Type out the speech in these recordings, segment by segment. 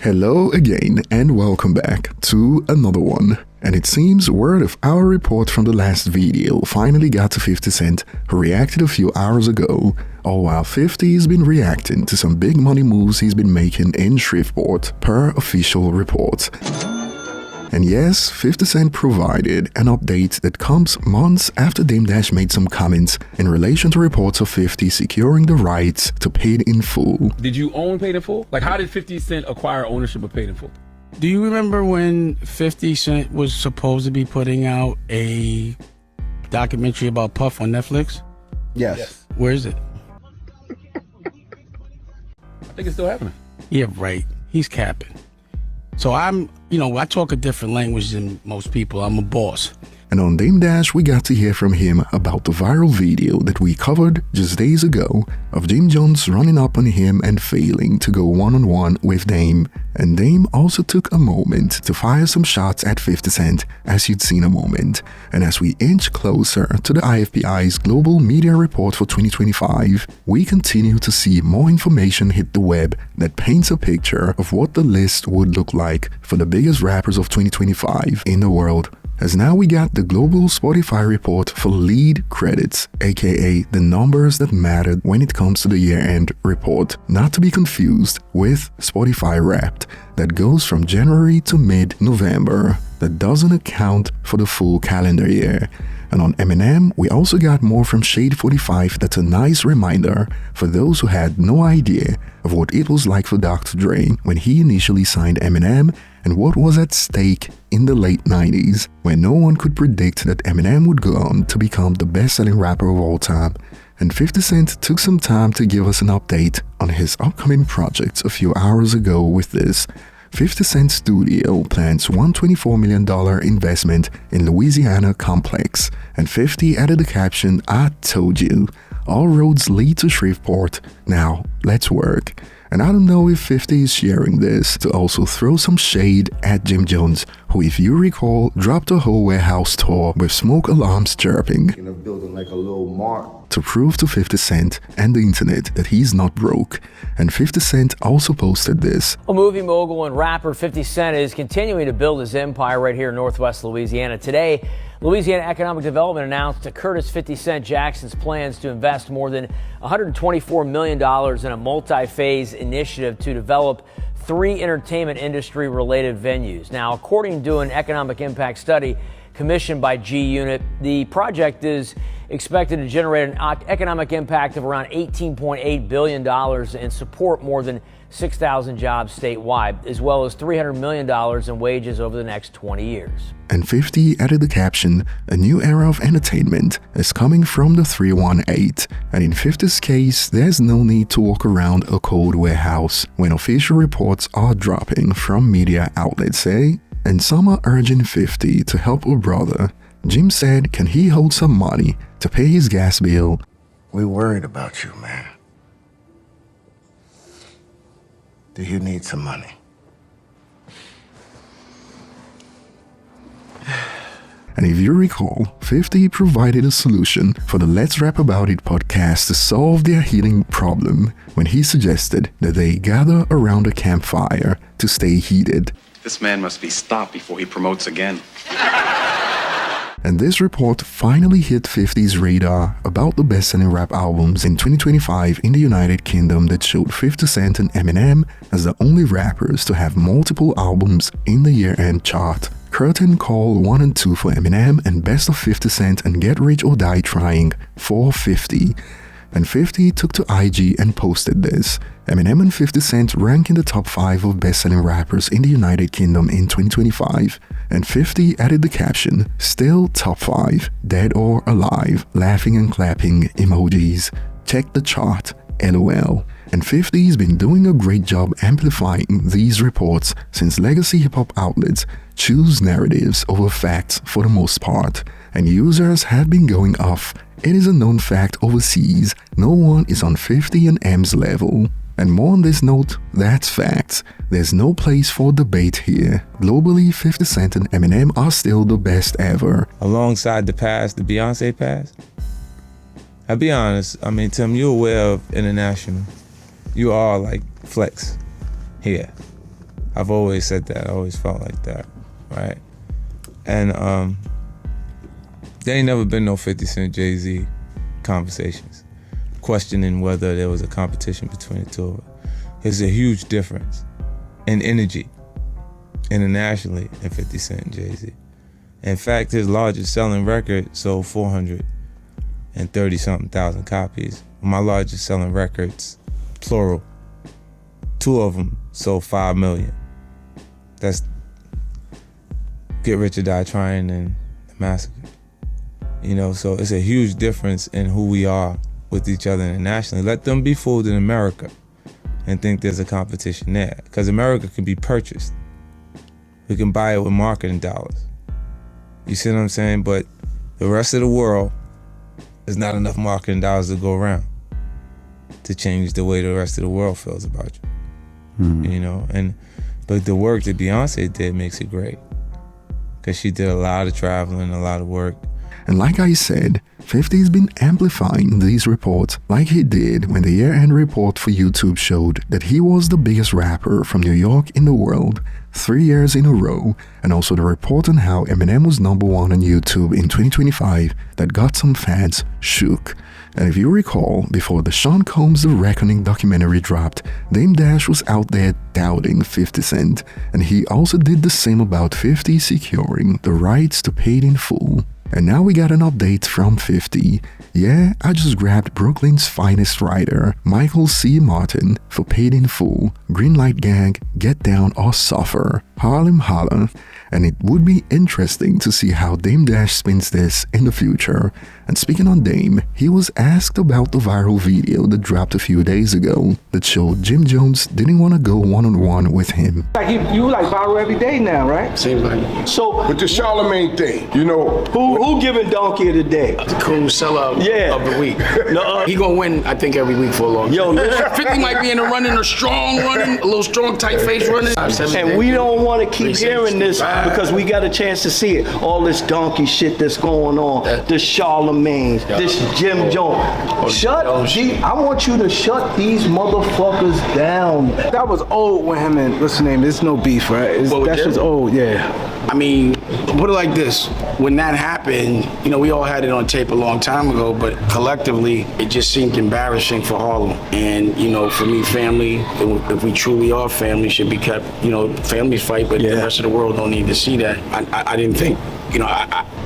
Hello again and welcome back to another one. And it seems word of our report from the last video finally got to 50 Cent, who reacted a few hours ago, all while 50 has been reacting to some big money moves he's been making in Shreveport, per official report. And yes, 50 Cent provided an update that comes months after Dame Dash made some comments in relation to reports of 50 securing the rights to Paid in Full. Did you own Paid in Full? Like, how did 50 Cent acquire ownership of Paid in Full? Do you remember when 50 Cent was supposed to be putting out a documentary about Puff on Netflix? Yes. Where is it? I think it's still happening. Yeah, right. He's capping. So I talk a different language than most people. I'm a boss. And on Dame Dash, we got to hear from him about the viral video that we covered just days ago of Jim Jones running up on him and failing to go one-on-one with Dame. And Dame also took a moment to fire some shots at 50 Cent, as you'd seen a moment. And as we inch closer to the IFPI's Global Media Report for 2025, we continue to see more information hit the web that paints a picture of what the list would look like for the biggest rappers of 2025 in the world. As now we got the global Spotify report for lead credits, aka the numbers that mattered when it comes to the year-end report, not to be confused with Spotify Wrapped, that goes from January to mid-November, that doesn't account for the full calendar year. And on Eminem, we also got more from Shade 45 that's a nice reminder for those who had no idea of what it was like for Dr. Dre when he initially signed Eminem and what was at stake in the late 90s, when no one could predict that Eminem would go on to become the best-selling rapper of all time. And 50 Cent took some time to give us an update on his upcoming projects a few hours ago with this. 50 Cent Studio plans $124 million investment in Louisiana complex, and 50 added the caption, "I told you, all roads lead to Shreveport, now let's work." And I don't know if 50 is sharing this to also throw some shade at Jim Jones, who, if you recall, dropped a whole warehouse tour with smoke alarms chirping In a building like a little mart. to prove to 50 Cent and the internet that he's not broke. And 50 Cent also posted this. Well, movie mogul and rapper 50 Cent is continuing to build his empire right here in Northwest Louisiana. Today, Louisiana Economic Development announced to Curtis 50 Cent Jackson's plans to invest more than $124 million in a multi-phase initiative to develop 3 entertainment industry-related venues. Now, according to an economic impact study commissioned by G-Unit, the project is expected to generate an economic impact of around $18.8 billion and support more than 6,000 jobs statewide, as well as $300 million in wages over the next 20 years. And 50 added the caption, "A new era of entertainment is coming from the 318. And in 50's case, there's no need to walk around a cold warehouse when official reports are dropping from media outlets, eh? And some are urging 50 to help a brother. Jim said, can he hold some money to pay his gas bill? We worried about you, man. Do you need some money? And if you recall, 50 provided a solution for the Let's Rap About It podcast to solve their heating problem when he suggested that they gather around a campfire to stay heated. This man must be stopped before he promotes again. And this report finally hit 50's radar about the best-selling rap albums in 2025 in the United Kingdom that showed 50 Cent and Eminem as the only rappers to have multiple albums in the year-end chart. Curtain Call 1 and 2 for Eminem and Best of 50 Cent and Get Rich or Die Trying for 50. And 50 took to IG and posted this. Eminem and 50 Cent rank in the top 5 of best-selling rappers in the United Kingdom in 2025. And 50 added the caption, "Still top 5, dead or alive, laughing and clapping emojis. Check the chart, LOL." And 50's been doing a great job amplifying these reports since legacy hip-hop outlets choose narratives over facts for the most part, and users have been going off. It is a known fact overseas, no one is on 50 and M's level. And more on this note, that's facts. There's no place for debate here. Globally, 50 Cent and Eminem are still the best ever. Alongside the past, the Beyonce past, I'll be honest, I mean, Tim, you're aware of international. You are like flex here. I've always said that. I always felt like that, right? And there ain't never been no 50 Cent Jay-Z conversations questioning whether there was a competition between the two of them. There's a huge difference in energy internationally in 50 Cent and Jay-Z. In fact, his largest selling record sold 430-something thousand copies. My largest selling records, plural, 2 of them sold 5 million. That's Get Rich or Die Trying and The Massacre. You know, so it's a huge difference in who we are with each other internationally. Let them be fooled in America and think there's a competition there. Because America can be purchased. We can buy it with marketing dollars. You see what I'm saying? But the rest of the world, there's not enough marketing dollars to go around to change the way the rest of the world feels about you. You know, but the work that Beyonce did makes it great. Because she did a lot of traveling, a lot of work. And like I said, 50's been amplifying these reports like he did when the year-end report for YouTube showed that he was the biggest rapper from New York in the world 3 years in a row, and also the report on how Eminem was #1 on YouTube in 2025 that got some fans shook. And if you recall, before the Sean Combs The Reckoning documentary dropped, Dame Dash was out there doubting 50 Cent, and he also did the same about 50 securing the rights to Paid in Full. And now we got an update from 50. Yeah, I just grabbed Brooklyn's finest writer, Michael C. Martin, for Paid in Full, Greenlight Gang, Get Down or Suffer, Harlem Holla, and it would be interesting to see how Dame Dash spins this in the future. And speaking on Dame, he was asked about the viral video that dropped a few days ago that showed Jim Jones didn't want to go one-on-one with him. Like you like viral every day now, right? Seems like. So with the Charlemagne thing, you know, who giving Donkey of the day? the cool sellout of the week. No, He gonna win, I think, every week for a long time. Yo, 50 might be in the running, a strong running, a little strong, tight face running. and we don't want to keep hearing this because we got a chance to see it. All this donkey shit that's going on, this Charlemagne, this Jim Jones. I want you to shut these motherfuckers down. That was old with him and what's his name? There's no beef, right? That's just old, yeah. I mean, put it like this. When that happened, you know, we all had it on tape a long time ago, but collectively, it just seemed embarrassing for Harlem. And, you know, for me, family, if we truly are family, should be kept, you know, families fight, but the rest of the world don't need to see that. I didn't think, you know,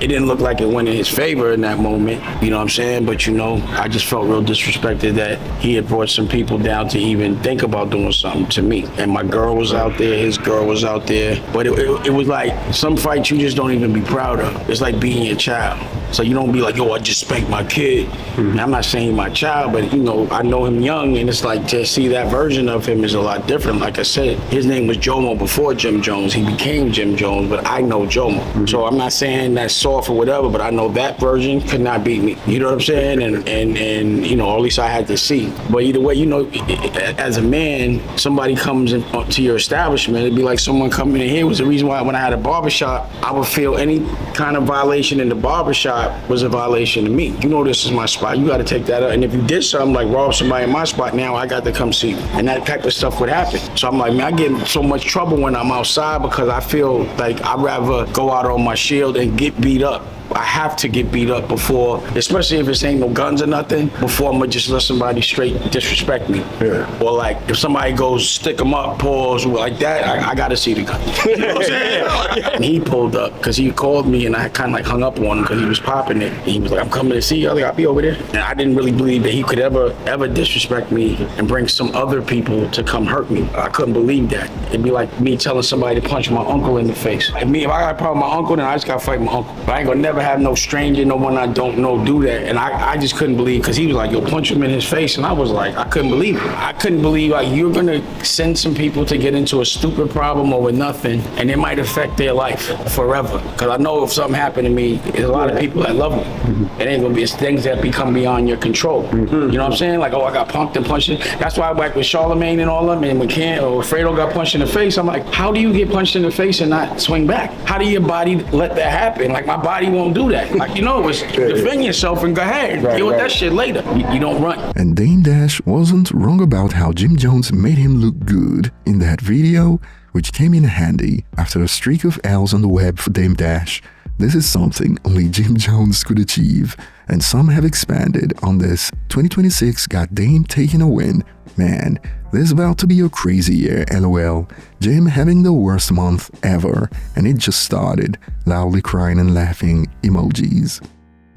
it didn't look like it went in his favor in that moment, you know what I'm saying? But, you know, I just felt real disrespected that he had brought some people down to even think about doing something to me. And my girl was out there, his girl was out there. But it was like some fights you just don't even be proud of. It's like being your child. So you don't be like, yo, I just spanked my kid. And I'm not saying my child, but, you know, I know him young, and it's like to see that version of him is a lot different. Like I said, his name was Jomo before Jim Jones. He became Jim Jones, but I know Jomo. So I'm not saying that's soft or whatever, but I know that version could not beat me. You know what I'm saying? And you know, or at least I had to see. But either way, you know, as a man, somebody comes to your establishment, it'd be like someone coming in here. It was the reason why when I had a barbershop, I would feel any kind of violation in the barbershop was a violation to me. You know, this is my spot. You got to take that up. And if you did something like rob somebody in my spot, now I got to come see you. And that type of stuff would happen. So I'm like, man, I get in so much trouble when I'm outside because I feel like I'd rather go out on my shield and get beat up. I have to get beat up before, especially if it ain't no guns or nothing, before I'm gonna just let somebody straight disrespect me. Yeah. Or like, if somebody goes stick them up, pause, like that, I gotta see the gun. You know what I'm saying? And he pulled up, because he called me and I kind of like hung up on him because he was popping it. And he was like, I'm coming to see you. I was like, I'll be over there. And I didn't really believe that he could ever disrespect me and bring some other people to come hurt me. I couldn't believe that. It'd be like me telling somebody to punch my uncle in the face. If I got a problem with my uncle, then I just gotta fight my uncle. But I ain't gonna never have no stranger, no one I don't know do that. And I just couldn't believe, because he was like, yo, punch him in his face. And I was like, I couldn't believe it. I couldn't believe, like, you're gonna send some people to get into a stupid problem over nothing, and it might affect their life forever. Because I know if something happened to me, there's a lot of people that love me. It ain't gonna be, it's things that become beyond your control. You know what I'm saying? Like, oh, I got punked and punched. That's why I like with Charlemagne and all of them, and when Fredo got punched in the face, I'm like, how do you get punched in the face and not swing back? How do your body let that happen? Like, my body won't do that. Like, you know, it's defend yourself and go ahead. Deal with that shit later. You don't run. And Dame Dash wasn't wrong about how Jim Jones made him look good in that video which came in handy after a streak of L's on the web for Dame Dash. This is something only Jim Jones could achieve, and some have expanded on this. 2026 got Dame taking a win. Man, this is about to be a crazy year, lol. Jim having the worst month ever, and it just started. Loudly crying and laughing emojis.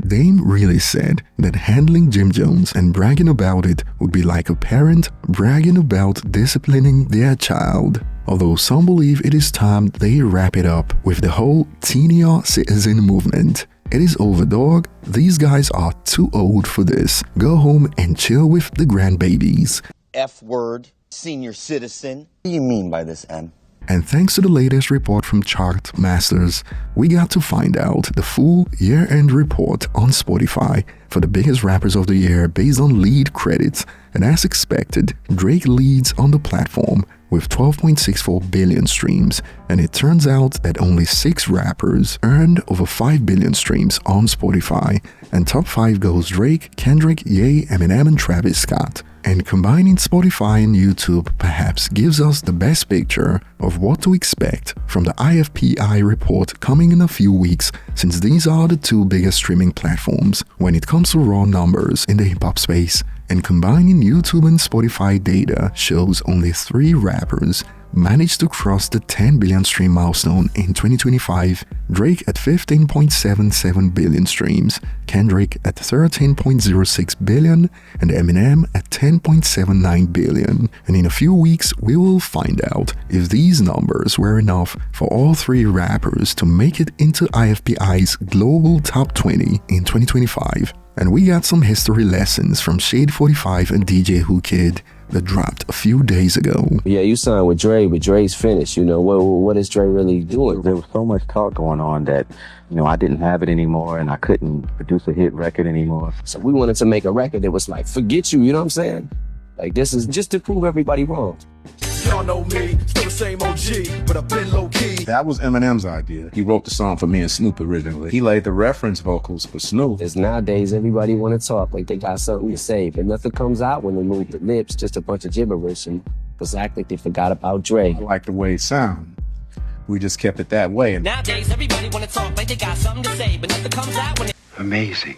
Dame really said that handling Jim Jones and bragging about it would be like a parent bragging about disciplining their child. Although some believe it is time they wrap it up with the whole senior citizen movement. It is over, dog. These guys are too old for this. Go home and chill with the grandbabies. F-word, senior citizen. What do you mean by this, M? And thanks to the latest report from Chartmasters, we got to find out the full year-end report on Spotify for the biggest rappers of the year based on lead credits, and as expected, Drake leads on the platform with 12.64 billion streams, and it turns out that only 6 rappers earned over 5 billion streams on Spotify, and top 5 goes Drake, Kendrick, Ye, Eminem and Travis Scott. And combining Spotify and YouTube perhaps gives us the best picture of what to expect from the IFPI report coming in a few weeks, since these are the 2 biggest streaming platforms when it comes to raw numbers in the hip-hop space. And combining YouTube and Spotify data shows only 3 rappers managed to cross the 10 billion stream milestone in 2025, Drake at 15.77 billion streams, Kendrick at 13.06 billion, and Eminem at 10.79 billion. And in a few weeks, we will find out if these numbers were enough for all 3 rappers to make it into IFPI's global top 20 in 2025. And we got some history lessons from Shade 45 and DJ Who Kid that dropped a few days ago. Yeah, you signed with Dre, but Dre's finished. You know, what is Dre really doing? There was so much talk going on that, you know, I didn't have it anymore and I couldn't produce a hit record anymore. So we wanted to make a record that was like, forget you know what I'm saying? Like, this is just to prove everybody wrong. Y'all know me, still the same OG, but I've been low-key. That was Eminem's idea. He wrote the song for me and Snoop originally. He laid the reference vocals for Snoop. Because nowadays, everybody want to talk like they got something to say, but nothing comes out when they move the lips, just a bunch of gibberish, and it's act like they forgot about Dre. I like the way it sound. We just kept it that way. Nowadays, everybody want to talk like they got something to say, but nothing comes out when Amazing.